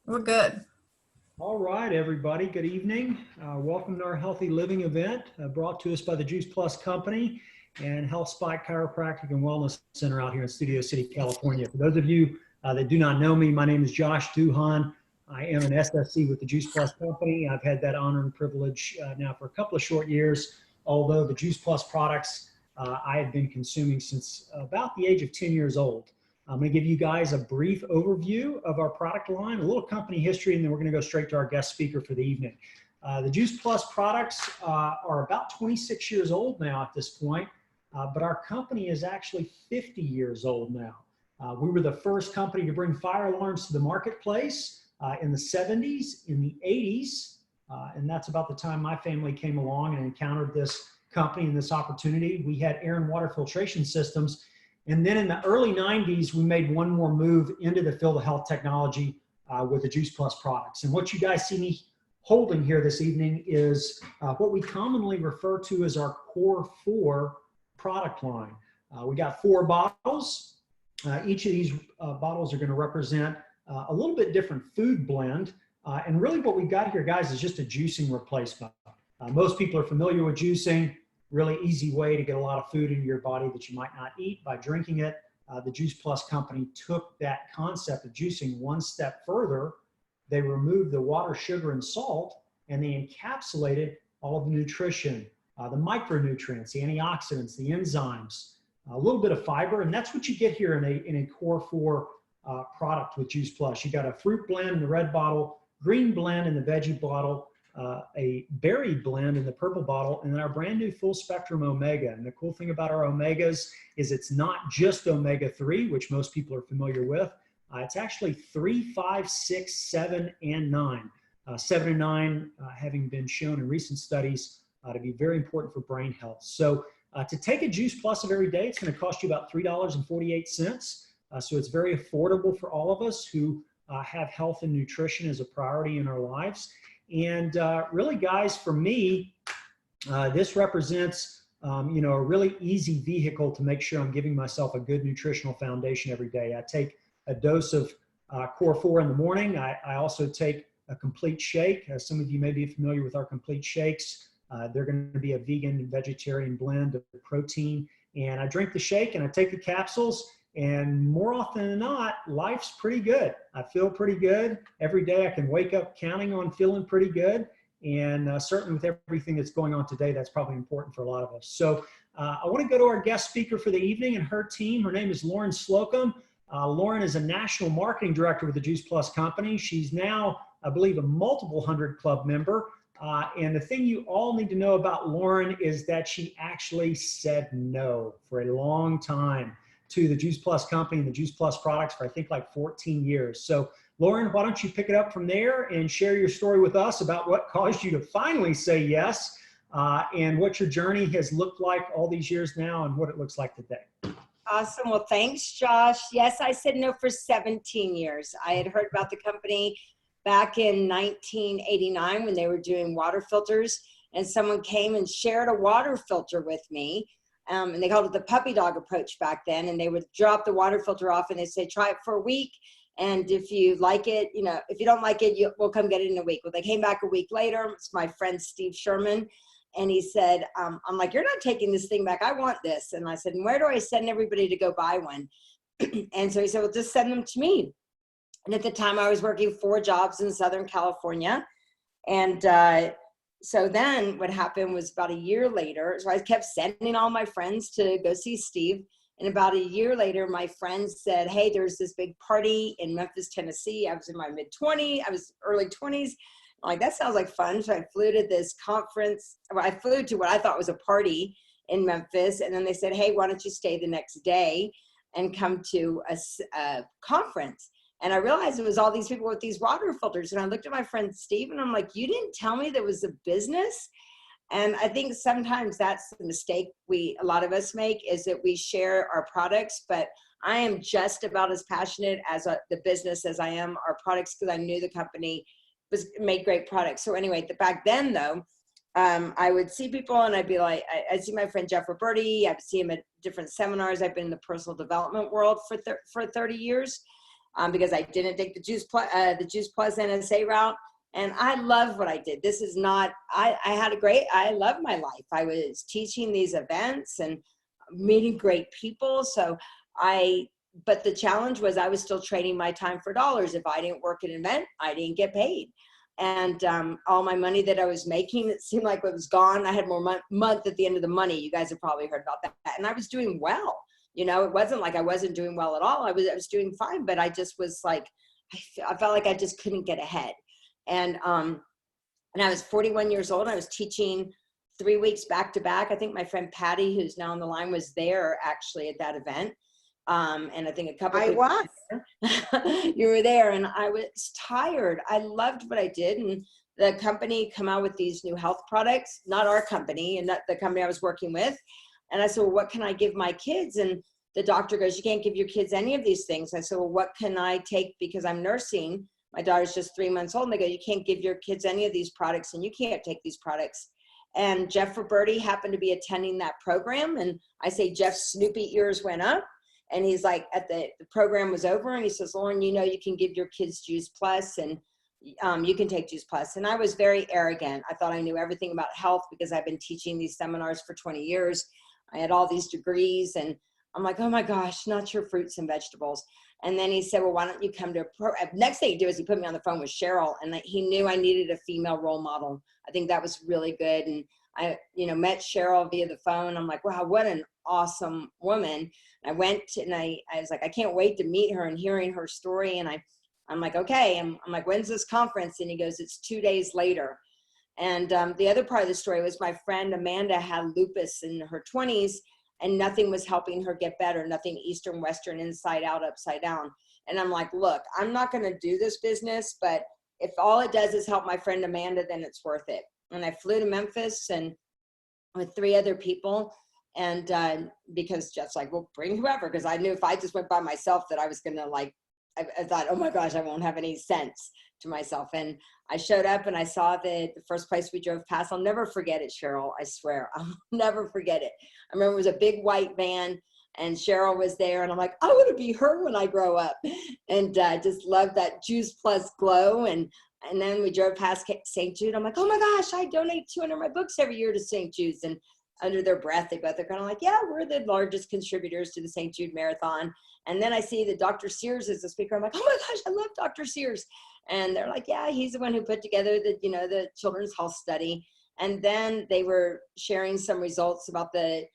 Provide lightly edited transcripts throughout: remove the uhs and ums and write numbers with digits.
We're good. All right, everybody. Good evening. Welcome to our Healthy Living event brought to us by the Juice Plus Company and Health Spike Chiropractic and Wellness Center out here in Studio City, California. For those of you that do not know me, my name is Josh Duhan. I am an SSC with the Juice Plus Company. I've had that honor and privilege now for a couple of short years, although the Juice Plus products I have been consuming since about the age of 10 years old. I'm going to give you guys a brief overview of our product line, a little company history, and then we're going to go straight to our guest speaker for the evening. The Juice Plus products are about 26 years old now at this point, but our company is actually 50 years old now. We were the first company to bring fire alarms to the marketplace in the 70s, in the 80s, and that's about the time my family came along and encountered this company and this opportunity. We had air and water filtration systems. And then in the early 90s, we made one more move into the field of health technology with the Juice Plus products. And what you guys see me holding here this evening is what we commonly refer to as our Core 4 product line. We got 4 bottles. Each of these bottles are going to represent a little bit different food blend. And really what we got here, guys, is just a juicing replacement. Most people are familiar with juicing. Really easy way to get a lot of food into your body that you might not eat by drinking it. The Juice Plus company took that concept of juicing one step further. They removed the water, sugar, and salt, and they encapsulated all of the nutrition, the micronutrients, the antioxidants, the enzymes, a little bit of fiber, and that's what you get here in a Core 4 product with Juice Plus. You got a fruit blend in the red bottle, green blend in the veggie bottle, a berry blend in the purple bottle, and then our brand new full spectrum omega. And the cool thing about our omegas is it's not just omega-3, which most people are familiar with. It's actually 3, 5, 6, 7, and 9. 7 and 9 having been shown in recent studies to be very important for brain health. So to take a Juice Plus of every day, it's going to cost you about $3.48. So it's very affordable for all of us who have health and nutrition as a priority in our lives. And really, guys, for me, this represents, a really easy vehicle to make sure I'm giving myself a good nutritional foundation every day. I take a dose of Core 4 in the morning. I also take a complete shake. Some of you may be familiar with our complete shakes. They're going to be a vegan and vegetarian blend of protein. And I drink the shake and I take the capsules. And more often than not, life's pretty good. I feel pretty good. Every day I can wake up counting on feeling pretty good. And certainly with everything that's going on today, that's probably important for a lot of us. So I want to go to our guest speaker for the evening and her team. Her name is Loren Slocum. Loren is a national marketing director with the Juice Plus company. She's now, I believe, a multiple 100 club member. And the thing you all need to know about Loren is that she actually said no for a long time to the Juice Plus company and the Juice Plus products for I think like 14 years. So Loren, why don't you pick it up from there and share your story with us about what caused you to finally say yes and what your journey has looked like all these years now and what it looks like today. Awesome. Well, thanks, Josh. Yes, I said no for 17 years. I had heard about the company back in 1989 when they were doing water filters, and someone came and shared a water filter with me. And they called it the puppy dog approach back then. And they would drop the water filter off and they'd say, try it for a week. And if you like it, if you don't like it, we'll come get it in a week. Well, they came back a week later. It's my friend, Steve Sherman. And he said, I'm like, you're not taking this thing back. I want this. And I said, and where do I send everybody to go buy one? And so he said, well, just send them to me. And at the time I was working 4 jobs in Southern California. And, so then what happened was about a year later, so I kept sending all my friends to go see Steve. And about a year later, my friends said, hey, there's this big party in Memphis, Tennessee. I was in my mid-20s. I was early 20s. I'm like, that sounds like fun. So I flew to this conference. I flew to what I thought was a party in Memphis. And then they said, hey, why don't you stay the next day and come to a conference? And I realized it was all these people with these water filters. And I looked at my friend Steve and I'm like, you didn't tell me there was a business? And I think sometimes that's the mistake a lot of us make, is that we share our products, but I am just about as passionate as the business as I am our products, because I knew the company made great products. So anyway, back then though, I would see people and I'd be like, I'd see my friend Jeff Roberti. I'd see him at different seminars. I've been in the personal development world for 30 years. because I didn't take the Juice Plus NSA route. And I love what I did. This is not, I love my life. I was teaching these events and meeting great people. But the challenge was I was still trading my time for dollars. If I didn't work at an event, I didn't get paid. And all my money that I was making, it seemed like it was gone. I had more month at the end of the money. You guys have probably heard about that. And I was doing well. You know, it wasn't like I wasn't doing well at all. I was doing fine, but I just was like, I felt like I just couldn't get ahead. And I was 41 years old. I was teaching 3 weeks back to back. I think my friend Patty, who's now on the line, was there actually at that event. And I think a couple I was. you were there, and I was tired. I loved what I did. And the company come out with these new health products, not our company and not the company I was working with. And I said, well, what can I give my kids? And the doctor goes, you can't give your kids any of these things. I said, well, what can I take? Because I'm nursing. My daughter's just 3 months old. And they go, you can't give your kids any of these products, and you can't take these products. And Jeff Roberti happened to be attending that program. And I say, Jeff's Snoopy ears went up. And he's like, the program was over, and he says, Loren, you know, you can give your kids Juice Plus, and you can take Juice Plus. And I was very arrogant. I thought I knew everything about health because I've been teaching these seminars for 20 years. I had all these degrees, and I'm like, oh my gosh, not your fruits and vegetables. And then he said, well, why don't you come to a program? Next thing he did is he put me on the phone with Cheryl, and he knew I needed a female role model. I think that was really good. And I, met Cheryl via the phone. I'm like, wow, what an awesome woman. And I went and I was like, I can't wait to meet her and hearing her story. And I'm like, okay. I'm like, when's this conference? And he goes, it's 2 days later. And the other part of the story was my friend Amanda had lupus in her 20s, and nothing was helping her get better. Nothing Eastern, Western, inside out, upside down. And I'm like, look, I'm not going to do this business, but if all it does is help my friend Amanda, then it's worth it. And I flew to Memphis and with 3 other people. And because Jeff's like, well, bring whoever, because I knew if I just went by myself that I was going to I thought, oh my gosh, I won't have any sense to myself. And I showed up and I saw the first place we drove past. I'll never forget it, Cheryl. I swear, I'll never forget it. I remember it was a big white van and Cheryl was there, and I'm like, I want to be her when I grow up. And just loved that Juice Plus glow. And then we drove past St. Jude. I'm like, oh my gosh, I donate 200 of my books every year to St. Jude's. And under their breath, they're kind of like, yeah, we're the largest contributors to the St. Jude Marathon. And then I see that Dr. Sears is the speaker. I'm like, oh my gosh, I love Dr. Sears. And they're like, yeah, he's the one who put together the children's health study. And then they were sharing some results about the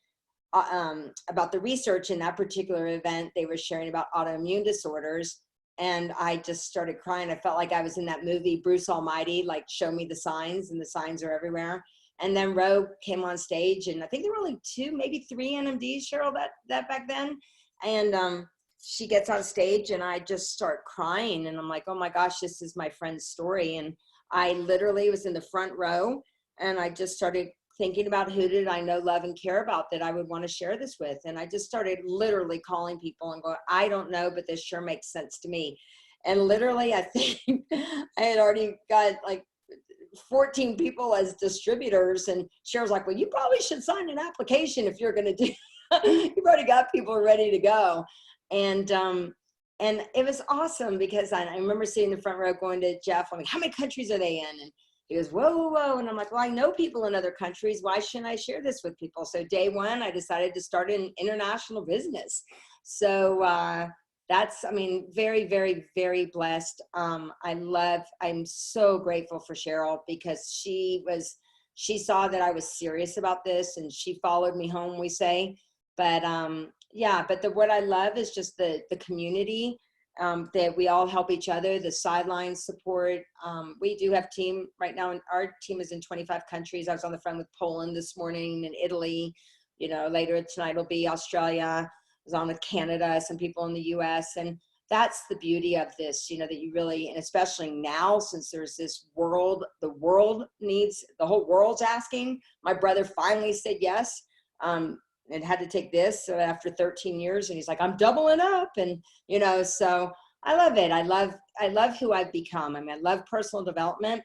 research in that particular event. They were sharing about autoimmune disorders. And I just started crying. I felt like I was in that movie, Bruce Almighty, like, show me the signs, and the signs are everywhere. And then Ro came on stage, and I think there were only 2, maybe 3 NMDs, Cheryl, that back then. And she gets on stage, and I just start crying. And I'm like, oh my gosh, this is my friend's story. And I literally was in the front row, and I just started thinking about who did I know, love, and care about that I would want to share this with. And I just started literally calling people and going, I don't know, but this sure makes sense to me. And literally, I think I had already got like 14 people as distributors. And Cheryl's like, well, you probably should sign an application if you're going to do, you've already got people ready to go. And it was awesome because I remember sitting in the front row going to Jeff, I'm like, how many countries are they in? And he goes, whoa, whoa, whoa. And I'm like, well, I know people in other countries. Why shouldn't I share this with people? So day one, I decided to start an international business. So that's, very, very, very blessed. I'm so grateful for Cheryl because she saw that I was serious about this, and she followed me home, we say. But what I love is just the community, that we all help each other, the sideline support. We do have team right now, and our team is in 25 countries. I was on the phone with Poland this morning and Italy. Later tonight will be Australia. I was on with Canada, some people in the US. And that's the beauty of this, that you really, and especially now, since there's this world, the whole world's asking. My brother finally said yes. And had to take this after 13 years. And he's like, I'm doubling up. And, so I love it. I love who I've become. I love personal development,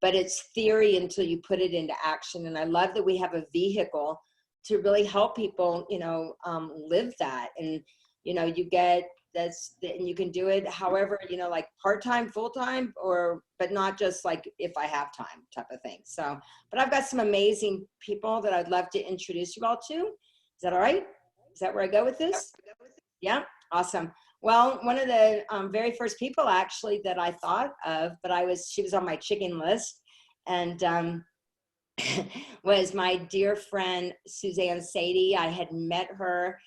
but it's theory until you put it into action. And I love that we have a vehicle to really help people, live that. And, you get and you can do it however, you know, like part-time, full-time, but not just like if I have time type of thing. So, but I've got some amazing people that I'd love to introduce you all to. Is that all right? Is that where I go with this? Yeah, awesome. Well, one of the very first people actually that I thought of, but she was on my chicken list, and was my dear friend Suzanne Sadie. I had met her,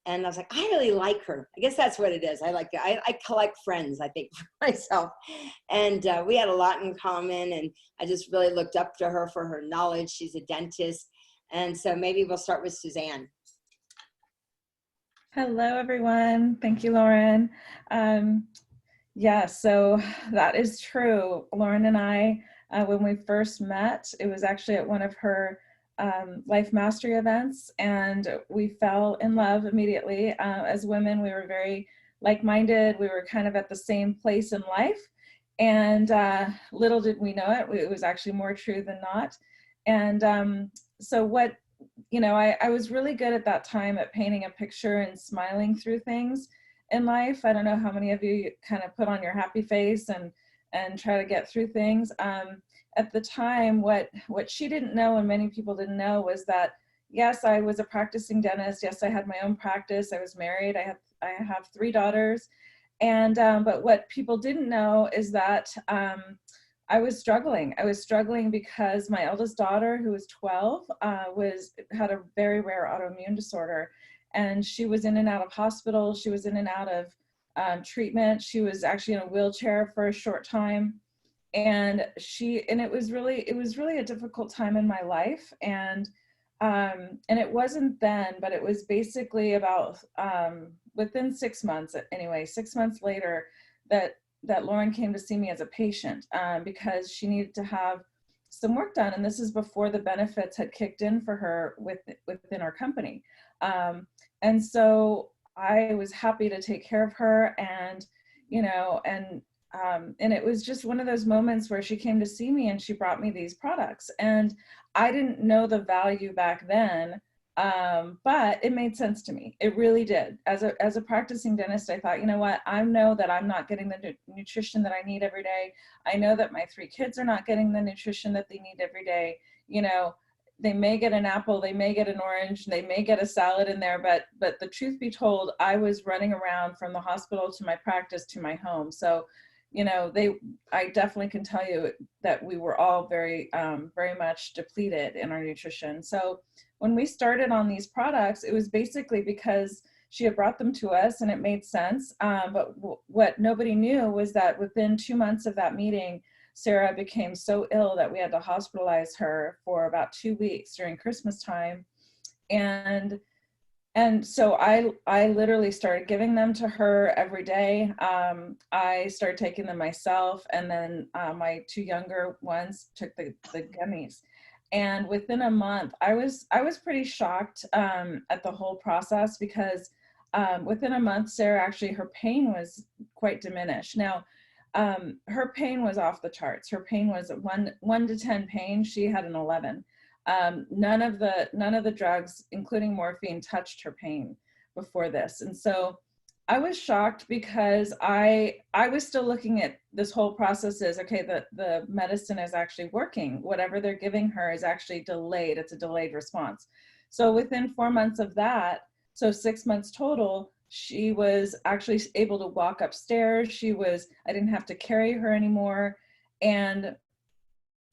and I was like, I really like her. I guess that's what it is. I collect friends, I think, for myself, and we had a lot in common, and I just really looked up to her for her knowledge. She's a dentist, and so maybe we'll start with Suzanne. Hello, everyone. Thank you, Loren. Yeah, so that is true. Loren and I, when we first met, it was actually at one of her Life Mastery events, and we fell in love immediately. As women, we were very like-minded. We were kind of at the same place in life, and little did we know it. It was actually more true than not. And so what, you know, I was really good at that time at painting a picture and smiling through things in life. I don't know how many of you kind of put on your happy face and try to get through things. At the time, what she didn't know and many people didn't know was that, yes, I was a practicing dentist. Yes, I had my own practice. I was married. I have 3 daughters. And but what people didn't know is that I was struggling. I was struggling because my eldest daughter, who was 12, had a very rare autoimmune disorder, and she was in and out of hospital. She was in and out of treatment. She was actually in a wheelchair for a short time, and it was really a difficult time in my life. And it wasn't then, but it was basically about within 6 months, anyway, 6 months later, that Loren came to see me as a patient because she needed to have some work done. And this is before the benefits had kicked in for her within our company. And so I was happy to take care of her, and, you know, and it was just one of those moments where she came to see me and she brought me these products, and I didn't know the value back then. But it made sense to me. It really did. As a practicing dentist, I thought, you know what, I know that I'm not getting the nutrition that I need every day. I know that my 3 kids are not getting the nutrition that they need every day. You know, they may get an apple, they may get an orange, they may get a salad in there, but the truth be told, I was running around from the hospital to my practice to my home. So, you know, I definitely can tell you that we were all very much depleted in our nutrition. So when we started on these products, it was basically because she had brought them to us and it made sense. But what nobody knew was that within 2 months of that meeting, Sarah became so ill that we had to hospitalize her for about 2 weeks during Christmas time. And so I literally started giving them to her every day. I started taking them myself, and then my 2 younger ones took the gummies. And within a month, I was pretty shocked at the whole process, because within a month, Sarah actually, her pain was quite diminished. Now, her pain was off the charts. Her pain was 1 to 10 pain. She had an 11. None of the drugs, including morphine, touched her pain before this. And so I was shocked, because I was still looking at this whole process as, okay, the medicine is actually working. Whatever they're giving her is actually delayed. It's a delayed response. So within 4 months of that, so 6 months total, she was actually able to walk upstairs. I didn't have to carry her anymore. And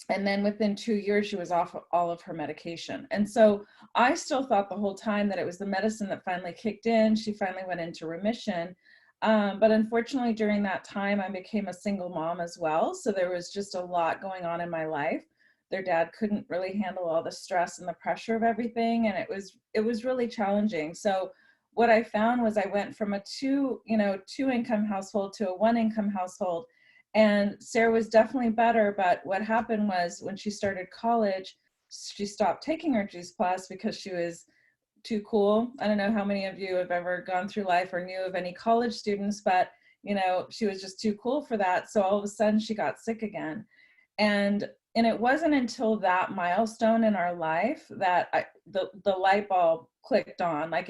then within 2 years, she was off all of her medication. And so I still thought the whole time that it was the medicine that finally kicked in. She finally went into remission. But unfortunately, during that time, I became a single mom as well. So there was just a lot going on in my life. Their dad couldn't really handle all the stress and the pressure of everything. And it was really challenging. So what I found was I went from a 2 income household to a 1 income household. And Sarah was definitely better, but what happened was when she started college, she stopped taking her Juice Plus because she was too cool. I don't know how many of you have ever gone through life or knew of any college students, but she was just too cool for that. So all of a sudden she got sick again. And it wasn't until that milestone in our life that the light bulb clicked on. Like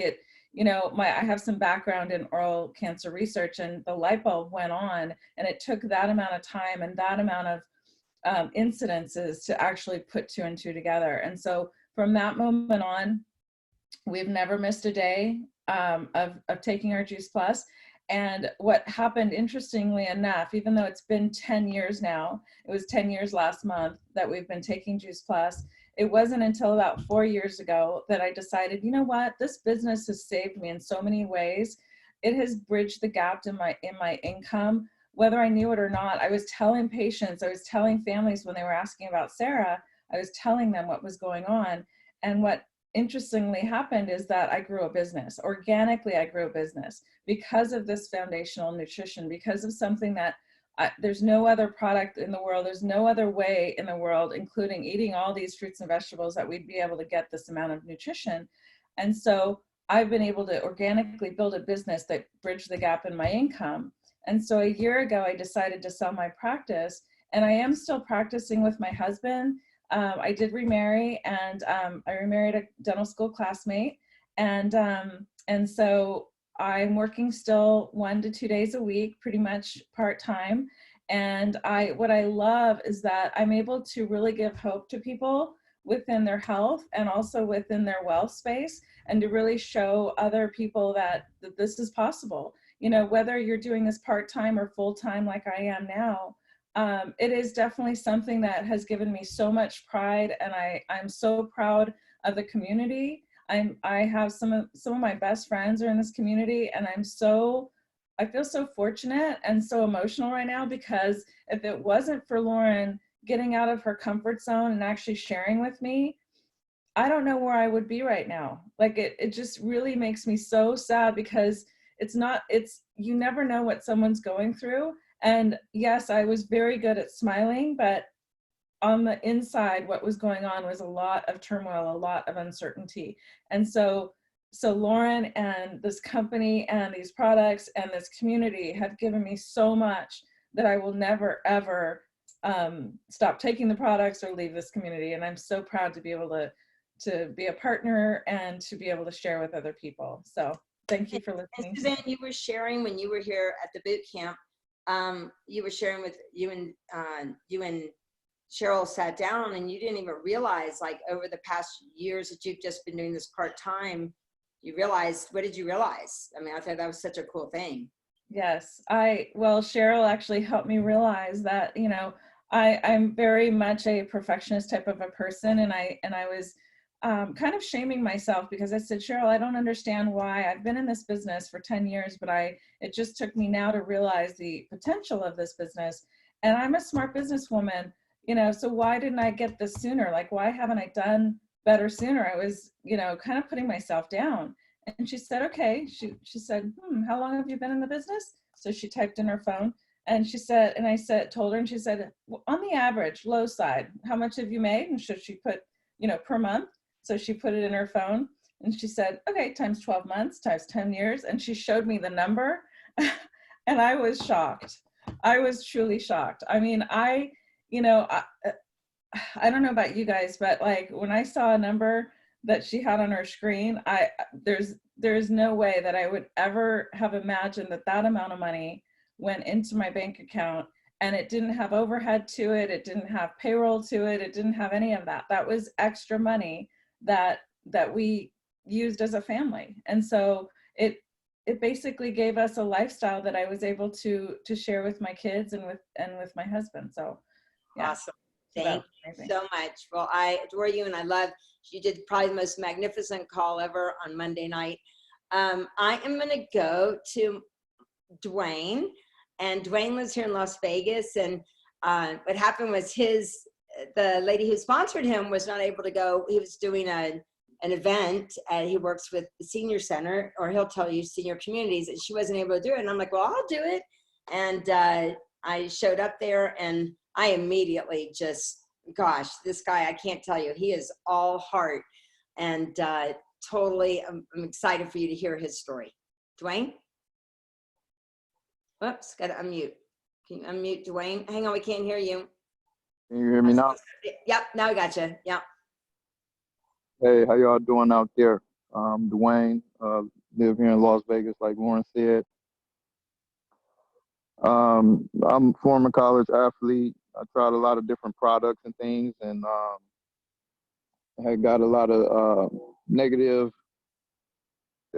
I have some background in oral cancer research, and the light bulb went on, and it took that amount of time and that amount of incidences to actually put two and two together. And so from that moment on, we've never missed a day of taking our Juice Plus. And what happened, interestingly enough, even though it's been 10 years now, it was 10 years last month that we've been taking Juice Plus. It wasn't until about 4 years ago that I decided, you know what, this business has saved me in so many ways. It has bridged the gap in my income, whether I knew it or not. I was telling patients, I was telling families when they were asking about Sarah, I was telling them what was going on. And what interestingly happened is that I grew a business. Organically, I grew a business because of this foundational nutrition, because of something that there's no other product in the world, there's no other way in the world, including eating all these fruits and vegetables, that we'd be able to get this amount of nutrition. And so I've been able to organically build a business that bridged the gap in my income. And so a year ago, I decided to sell my practice, and I am still practicing with my husband. I did remarry, and I remarried a dental school classmate. And so I'm working still 1 to 2 days a week, pretty much part-time. And what I love is that I'm able to really give hope to people within their health and also within their wealth space, and to really show other people that this is possible. Whether you're doing this part-time or full-time like I am now, it is definitely something that has given me so much pride, and I'm so proud of the community. I have some of my best friends are in this community, and I feel so fortunate and so emotional right now, because if it wasn't for Loren getting out of her comfort zone and actually sharing with me, I don't know where I would be right now. Like it just really makes me so sad, because you never know what someone's going through. And yes, I was very good at smiling, but on the inside, what was going on was a lot of turmoil, a lot of uncertainty. And so Loren and this company and these products and this community have given me so much that I will never, ever stop taking the products or leave this community. And I'm so proud to be able to be a partner and to be able to share with other people. So thank you for listening. And Suzanne, you were sharing when you were here at the boot camp, you were sharing with you and Cheryl sat down, and you didn't even realize, like, over the past years that you've just been doing this part-time, you realized, what did you realize? I mean, I thought that was such a cool thing. Yes, well, Cheryl actually helped me realize that, I'm very much a perfectionist type of a person, and I was kind of shaming myself, because I said, Cheryl, I don't understand why I've been in this business for 10 years, but it just took me now to realize the potential of this business. And I'm a smart businesswoman, so why didn't I get this sooner? Like, why haven't I done better sooner? I was, kind of putting myself down. And she said, okay. She said, how long have you been in the business? So she typed in her phone, and she said, and I told her, and she said, well, on the average, low side, how much have you made? And so she put, per month. So she put it in her phone, and she said, okay, times 12 months, times 10 years. And she showed me the number, and I was shocked. I was truly shocked. I mean, I don't know about you guys, but like when I saw a number that she had on her screen, there's no way that I would ever have imagined that amount of money went into my bank account, and it didn't have overhead to it. It didn't have payroll to it. It didn't have any of that. That was extra money that we used as a family. And so it basically gave us a lifestyle that I was able to share with my kids and with my husband. So yeah. Awesome. Thank you so much. Well, I adore you, and I love, you did probably the most magnificent call ever on Monday night. I am going to go to Dwayne, and Dwayne lives here in Las Vegas. And what happened was the lady who sponsored him was not able to go. He was doing an event, and he works with the senior center, or he'll tell you senior communities, and she wasn't able to do it. And I'm like, well, I'll do it. And I showed up there, and I immediately just, gosh, this guy, I can't tell you, he is all heart, and totally, I'm excited for you to hear his story. Dwayne? Whoops, got to unmute. Can you unmute Dwayne? Hang on, we can't hear you. Can you hear me now? Yep, now we got you. Yep. Hey, how y'all doing out there? Dwayne, live here in Las Vegas, like Loren said. I'm a former college athlete. I tried a lot of different products and things, and had got a lot of negative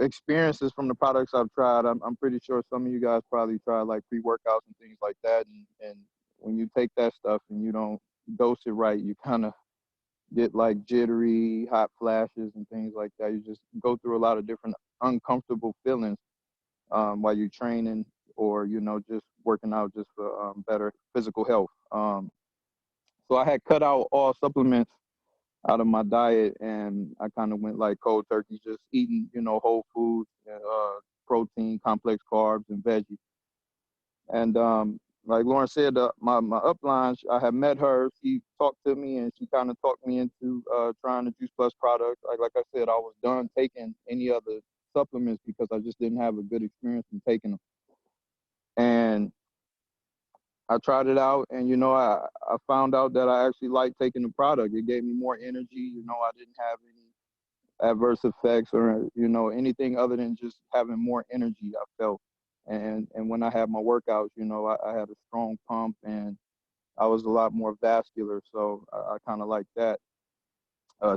experiences from the products I've tried. I'm pretty sure some of you guys probably tried like pre-workouts and things like that. And when you take that stuff and you don't dose it right, you kind of get like jittery, hot flashes and things like that. You just go through a lot of different uncomfortable feelings while you're training or, you know, just working out just for better physical health. So I had cut out all supplements out of my diet, and I kind of went like cold turkey, just eating, you know, whole foods, protein, complex carbs, and veggies. And like Loren said, my upline, I had met her. She talked to me, and she kind of talked me into trying the Juice Plus product. Like I said, I was done taking any other supplements because I just didn't have a good experience in taking them. And I tried it out, and you know, I found out that I actually liked taking the product. It gave me more energy. You know, I didn't have any adverse effects or, you know, anything other than just having more energy. I felt, and when I had my workouts, you know, I had a strong pump, and I was a lot more vascular. So I kind of like that,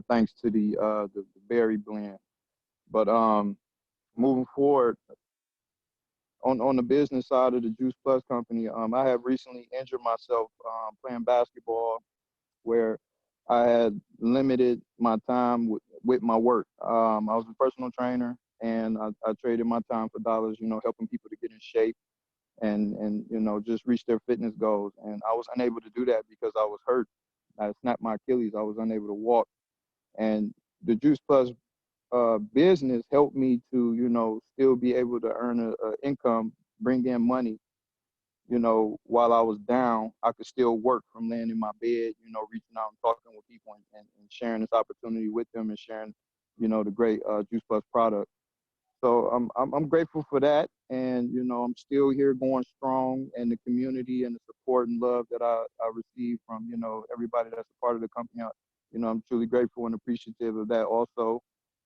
thanks to the berry blend. But moving forward, on the business side of the Juice Plus company, I have recently injured myself playing basketball, where I had limited my time with my work. I was a personal trainer, and I traded my time for dollars, you know, helping people to get in shape and you know, just reach their fitness goals. And I was unable to do that because I was hurt. I snapped my Achilles. I was unable to walk. And the Juice Plus business helped me to, you know, still be able to earn a income, bring in money. You know, while I was down, I could still work from laying in my bed, you know, reaching out and talking with people and sharing this opportunity with them and sharing, you know, the great Juice Plus product. So I'm grateful for that, and you know, I'm still here going strong, and the community and the support and love that I receive from, you know, everybody that's a part of the company. You know, I'm truly grateful and appreciative of that also.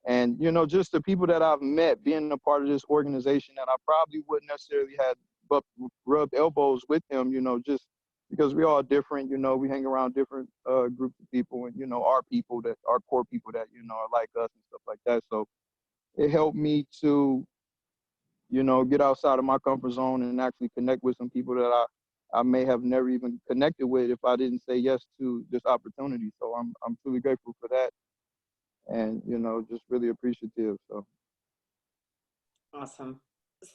And you know, just the people that I've met, being a part of this organization that I probably wouldn't necessarily have rubbed elbows with them, you know, just because we all different. You know, we hang around different groups of people, and you know, our people that our core people that, you know, are like us and stuff like that. So it helped me to, you know, get outside of my comfort zone and actually connect with some people that I may have never even connected with if I didn't say yes to this opportunity. So I'm truly grateful for that, and you know, just really appreciative. So Awesome.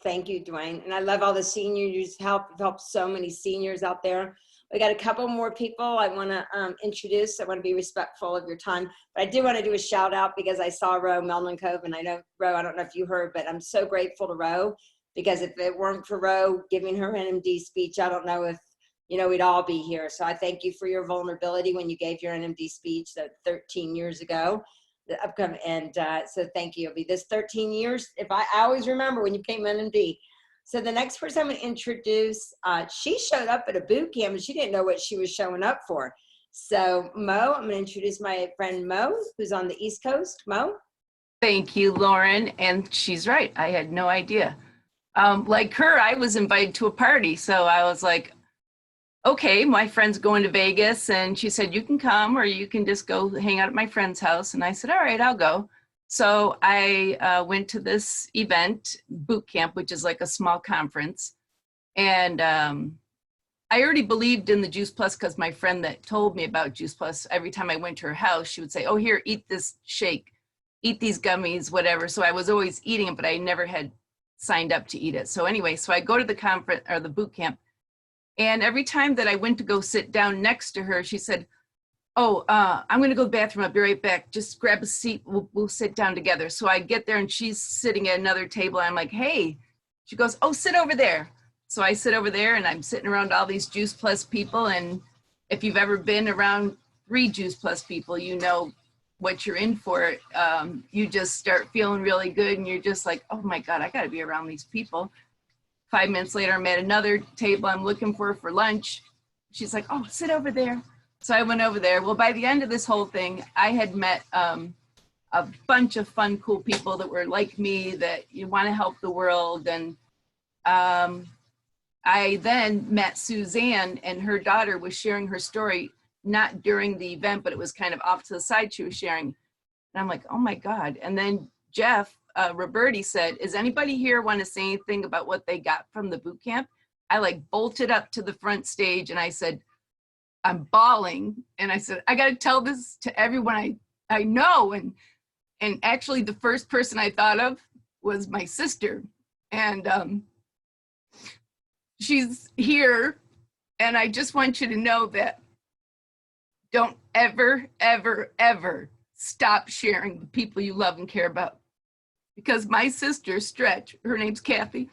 Thank you, Dwayne. And I love all the seniors. You've helped so many seniors out there. We got a couple more people I want to introduce. I want to be respectful of your time, but I do want to do a shout out because I saw Ro Melvin Cove, and I know Ro, I don't know if you heard, but I'm so grateful to Ro, because if it weren't for Ro giving her NMD speech, I don't know if, you know, we'd all be here. So I thank you for your vulnerability when you gave your NMD speech 13 years ago. The upcoming, and so thank you. It'll be this 13 years. If I always remember when you came NMD. So the next person I'm going to introduce, she showed up at a boot camp and she didn't know what she was showing up for. So Mo, I'm going to introduce my friend Mo, who's on the East Coast. Mo. Thank you, Lauren. And she's right. I had no idea. Like her, I was invited to a party. So I was like, okay, my friend's going to Vegas. And she said, you can come or you can just go hang out at my friend's house. And I said, all right, I'll go. So I went to this event, boot camp, which is like a small conference. And I already believed in the Juice Plus because my friend that told me about Juice Plus, every time I went to her house, she would say, oh, here, eat this shake, eat these gummies, whatever. So I was always eating it, but I never had signed up to eat it. So anyway, so I go to the conference or the boot camp. And every time that I went to go sit down next to her, she said, oh, I'm going to go to the bathroom. I'll be right back. Just grab a seat. We'll sit down together. So I get there and she's sitting at another table. I'm like, hey, she goes, oh, sit over there. So I sit over there and I'm sitting around all these Juice Plus people. And if you've ever been around 3 Juice Plus people, you know what you're in for. You just start feeling really good and you're just like, oh my God, I got to be around these people. 5 minutes later, I'm at another table I'm looking for lunch. She's like, oh, sit over there. So I went over there. Well, by the end of this whole thing, I had met a bunch of fun, cool people that were like me, that you want to help the world. And I then met Suzanne, and her daughter was sharing her story, not during the event, but it was kind of off to the side she was sharing. And I'm like, oh my God. And then Jeff Roberti said, is anybody here want to say anything about what they got from the boot camp? I like bolted up to the front stage and I said, I'm bawling. And I said, I got to tell this to everyone I know. And actually the first person I thought of was my sister. And she's here. And I just want you to know that don't ever, ever, ever stop sharing the people you love and care about. Because my sister, Stretch, her name's Kathy,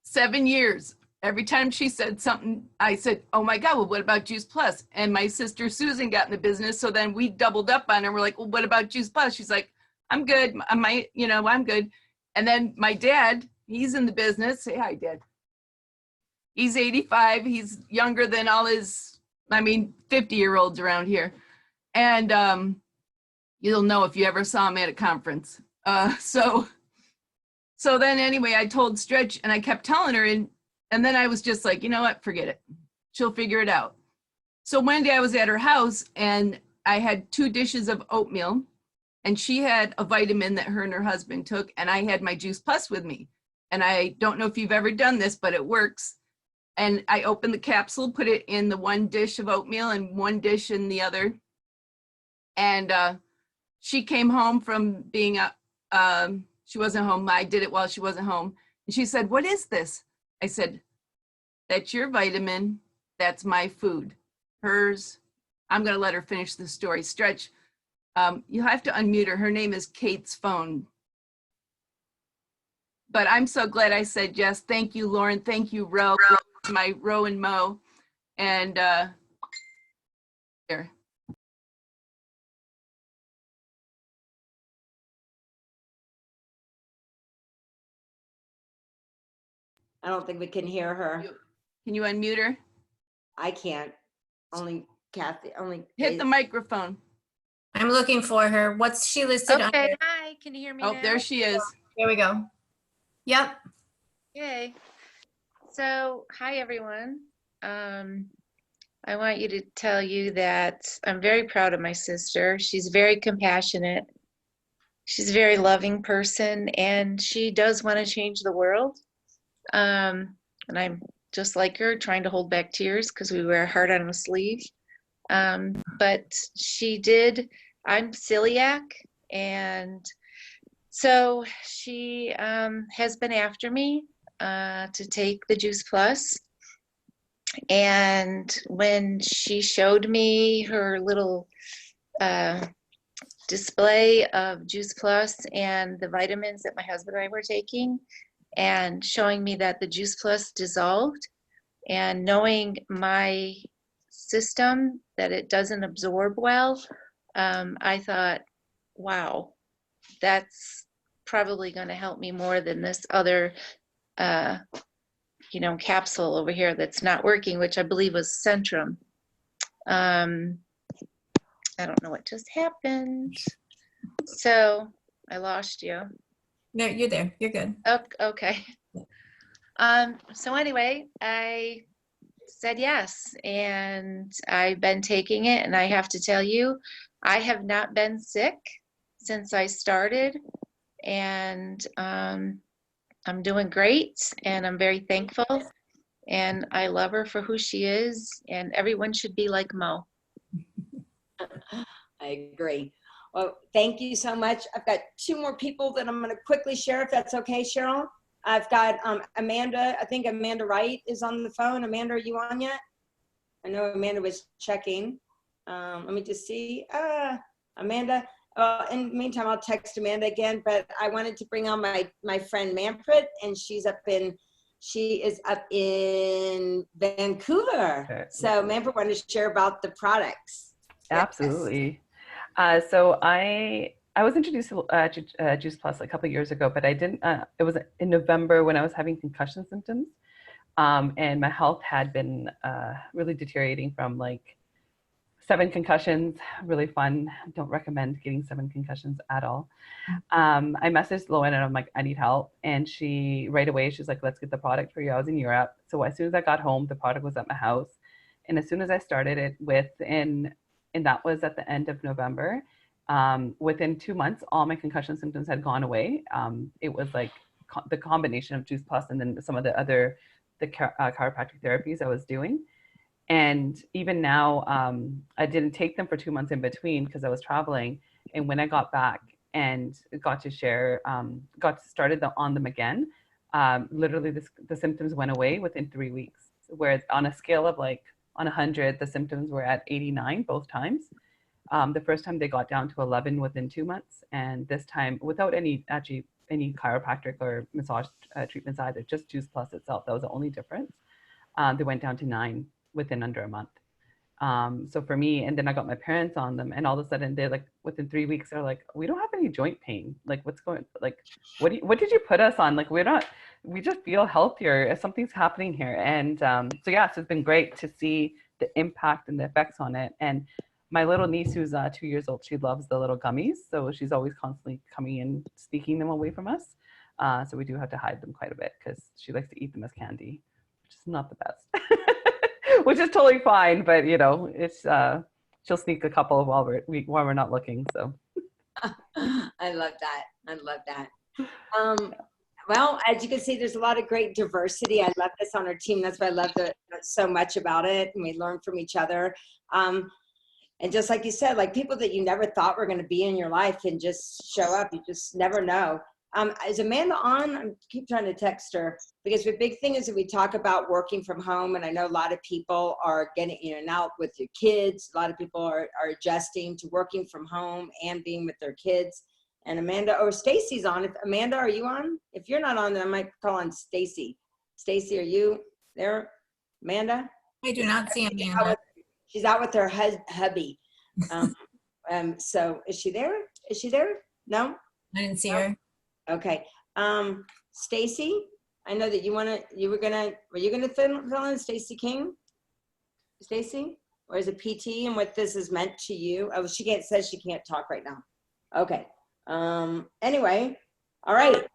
7 years, every time she said something, I said, oh my God, well, what about Juice Plus? And my sister Susan got in the business. So then we doubled up on her. We're like, well, what about Juice Plus? She's like, I'm good. I'm good. And then my dad, he's in the business. Say hi, Dad. He's 85. He's younger than all his, 50-year-olds around here. And you'll know if you ever saw him at a conference. So then anyway, I told Stretch and I kept telling her, and then I was just like, you know what, forget it. She'll figure it out. So one day I was at her house and I had 2 dishes of oatmeal, and she had a vitamin that her and her husband took, and I had my Juice Plus with me. And I don't know if you've ever done this, but it works. And I opened the capsule, put it in the 1 dish of oatmeal and 1 dish in the other. And she came home from being she wasn't home. I did it while she wasn't home. And she said, what is this? I said, that's your vitamin. That's my food. Hers. I'm going to let her finish the story. Stretch, you have to unmute her. Her name is Kate's phone. But I'm so glad I said yes. Thank you, Loren. Thank you, Ro, my Ro and Mo. And here. I don't think we can hear her. Can you unmute her? I can't. Only Kathy. Only Hit the microphone. I'm looking for her. What's she listed Okay, under? hi, can you hear me Oh, now? there she is. There we go. Yep. Okay. So, hi everyone. I want you to tell you that I'm very proud of my sister. She's very compassionate. She's a very loving person, and she does want to change the world. And I'm just like her, trying to hold back tears because we wear our heart on a sleeve. But she did. I'm celiac, and so she has been after me to take the Juice Plus. And when she showed me her little display of Juice Plus and the vitamins that my husband and I were taking, and showing me that the Juice Plus dissolved, and knowing my system that it doesn't absorb well, I thought, wow, that's probably going to help me more than this other capsule over here that's not working, which I believe was Centrum. I don't know what just happened. So I lost you. No, you're there. You're good. Okay. So anyway, I said yes, and I've been taking it, and I have to tell you, I have not been sick since I started, and I'm doing great, and I'm very thankful, and I love her for who she is, and everyone should be like Mo. I agree. Well, thank you so much. I've got 2 more people that I'm going to quickly share, if that's okay, Cheryl. I've got Amanda. I think Amanda Wright is on the phone. Amanda, are you on yet? I know Amanda was checking. Let me just see. Amanda. In the meantime, I'll text Amanda again, but I wanted to bring on my friend Manfred, and she is up in Vancouver. So Manfred wanted to share about the products. Absolutely. So I was introduced to Juice Plus a couple of years ago, but I didn't. It was in November when I was having concussion symptoms, and my health had been really deteriorating from like 7 concussions, really fun. Don't recommend getting 7 concussions at all. I messaged Loren and I'm like, I need help. And she, right away, she's like, let's get the product for you. I was in Europe. So as soon as I got home, the product was at my house. And as soon as I started it and that was at the end of November, within 2 months, all my concussion symptoms had gone away. It was like the combination of Juice Plus and then some of the other chiropractic therapies I was doing. And even now, I didn't take them for 2 months in between because I was traveling. And when I got back and got to share, started on them again, literally the symptoms went away within 3 weeks. Whereas on a scale of like on 100, the symptoms were at 89 both times. The first time they got down to 11 within 2 months. And this time, without any chiropractic or massage treatments either, just Juice Plus itself, that was the only difference. They went down to 9 within under a month. So for me, and then I got my parents on them, and all of a sudden they're like, within 3 weeks, they're like, we don't have any joint pain. Like, what's going, like, what did you put us on? Like, we just feel healthier. Something's happening here. And so yeah, so it's been great to see the impact and the effects on it. And my little niece, who's 2 years old, she loves the little gummies. So she's always constantly coming in, sneaking them away from us. So we do have to hide them quite a bit because she likes to eat them as candy, which is not the best. Which is totally fine, but you know, it's she'll sneak a couple while we're not looking. So I love that. I love that. Well, as you can see, there's a lot of great diversity. I love this on our team. That's why I love so much about it, and we learn from each other. And just like you said, like people that you never thought were going to be in your life and just show up. You just never know. Is Amanda on? I keep trying to text her because the big thing is that we talk about working from home, and I know a lot of people are getting out with your kids. A lot of people are adjusting to working from home and being with their kids. And Amanda or Stacy's on. If Amanda, are you on? If you're not on, then I might call on Stacy. Stacy, are you there? Amanda? I do not see Amanda. She's out with her hubby. So is she there? Is she there? No? I didn't see her. Okay. Stacy, I know that were you gonna fill in Stacy King? Stacy? Or is it PT and what this has meant to you? Oh, says she can't talk right now. Okay. Anyway, all right.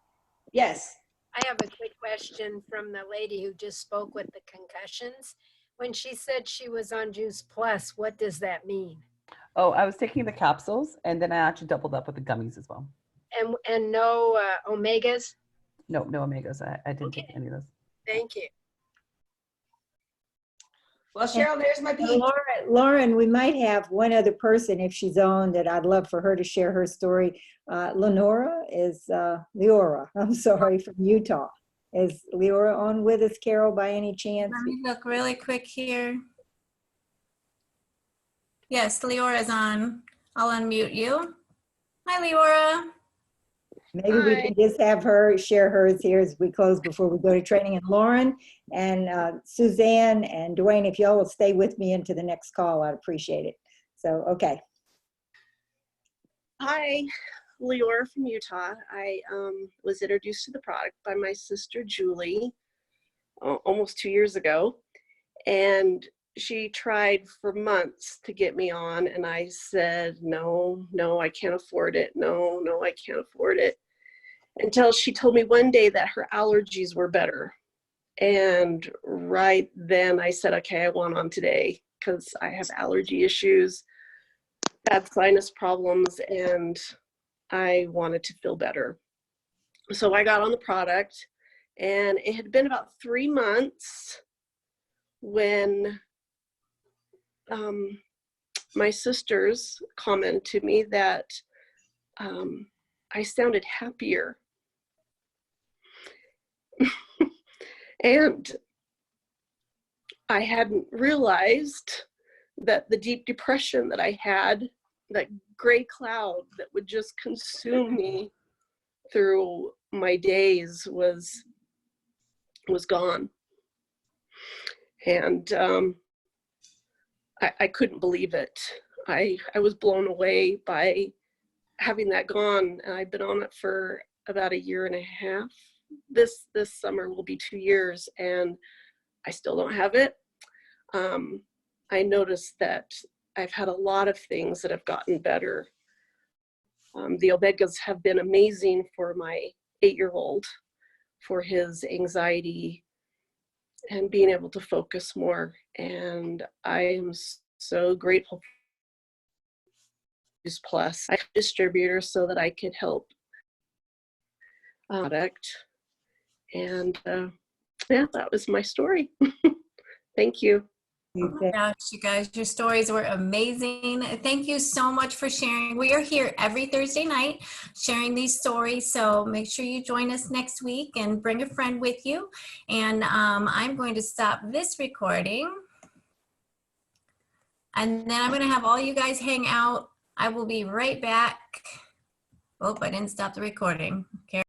Yes. I have a quick question from the lady who just spoke with the concussions. When she said she was on Juice Plus, what does that mean? oh, I was taking the capsules, and then I actually doubled up with the gummies as well. And no omegas? No omegas. I didn't take any of those. Thank you. Well, Cheryl, there's my piece. Lauren, we might have one other person if she's on that I'd love for her to share her story. Leora, I'm sorry, from Utah. Is Leora on with us, Carol, by any chance? Let me look really quick here. Yes, Leora's on. I'll unmute you. Hi, Leora. Maybe we can just have her share hers here as we close before we go to training. And Lauren and Suzanne and Dwayne, if y'all will stay with me into the next call, I'd appreciate it. So, okay. Hi, Leora from Utah. I was introduced to the product by my sister Julie almost 2 years ago, and she tried for months to get me on, and I said, no, I can't afford it. No, I can't afford it. Until she told me one day that her allergies were better. And right then I said, okay, I want on today because I have allergy issues, bad sinus problems, and I wanted to feel better. So I got on the product, and it had been about 3 months when my sisters commented to me that I sounded happier. And I hadn't realized that the deep depression that I had, that gray cloud that would just consume me through my days was gone. And I couldn't believe it. I was blown away by having that gone. And I've been on it for about 1.5 years. This summer will be 2 years, and I still don't have it. I noticed that I've had a lot of things that have gotten better. The omegas have been amazing for my 8-year-old, for his anxiety and being able to focus more. And I am so grateful for Juice Plus. I'm a distributor so that I could help product. And yeah, that was my story. Thank you. Oh my gosh, you guys, your stories were amazing. Thank you so much for sharing. We are here every Thursday night sharing these stories. So make sure you join us next week and bring a friend with you. And I'm going to stop this recording. And then I'm going to have all you guys hang out. I will be right back. Oh, I didn't stop the recording. Okay.